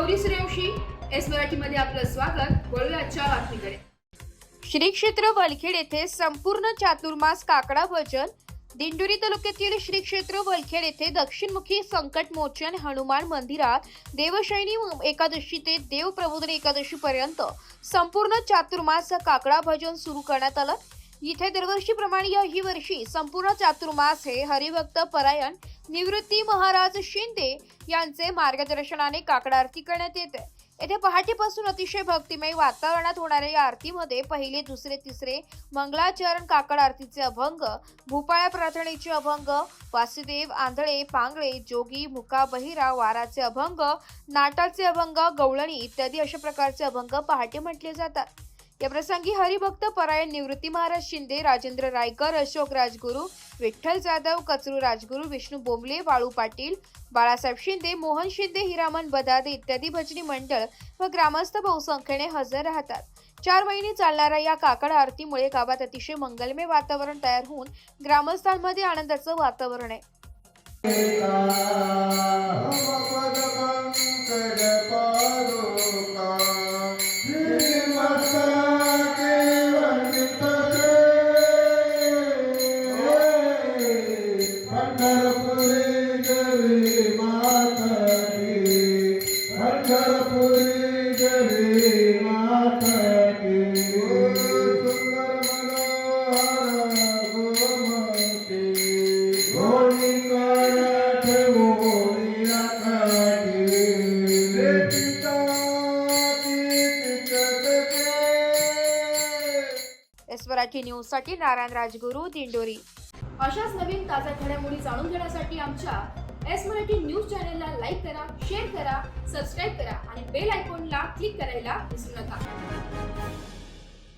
Gauri Suryavanshi S मराठीमध्ये आपलं स्वागत। वळूया आजच्या बातमीकडे। श्री क्षेत्र वलखेड येथे संपूर्ण चातुर्मास काकडा भजन। दिंडोरी तालुक्यातील श्री क्षेत्र वलखेड येथे दक्षिणमुखी संकटमोचन हनुमान मंदिरात देवशयनी एकादशी ते देव प्रबोधन एकादशी पर्यंत संपूर्ण चातुर्मास काकडा भजन सुरू करण्यात आलं। इथे दरवर्षीप्रमाणे याही वर्षी संपूर्ण चातुर्मास हे हरिभक्त परायण निवृत्ती महाराज शिंदे यांचे मार्गदर्शनाने काकडा आरती करण्यात येते। येथे पहाटेपासून अतिशय भक्तिमय वातावरणात होणाऱ्या या आरतीमध्ये पहिले, दुसरे, तिसरे मंगलाचरण काकड आरतीचे अभंग, भूपाळ्या प्रार्थनेचे अभंग, वासुदेव आंधळे पांगळे जोगी मुका बहिरा वाराचे अभंग, नाटाचे अभंग, गवळणी इत्यादी अशा प्रकारचे अभंग पहाटे म्हटले जातात। या प्रसंगी हरिभक्त परायण निवृत्ती महाराज शिंदे, राजेंद्र रायकर, अशोक राजगुरू, विठ्ठल जाधव, कचरू राजगुरू, विष्णू बोंबले, बाळू पाटील, बाळासाहेब शिंदे, मोहन शिंदे, हिरामन बदादे इत्यादी भजनी मंडळ व ग्रामस्थ बहुसंख्येने हजर राहतात। 4 महिने चालणाऱ्या या काकड आरतीमुळे गावात अतिशय मंगलमय वातावरण तयार होऊन ग्रामस्थांमध्ये आनंदाचं वातावरण आहे। एस मराठी न्यूज साठी नारायण राजगुरू, दिंडोरी। अशाच नवीन ताज्या घडामोडी जाणून घेण्यासाठी आमच्या एस मराठी न्यूज चॅनलला लाईक करा, शेअर करा, सबस्क्राईब करा आणि बेल आयकॉनला क्लिक करायला विसरू नका।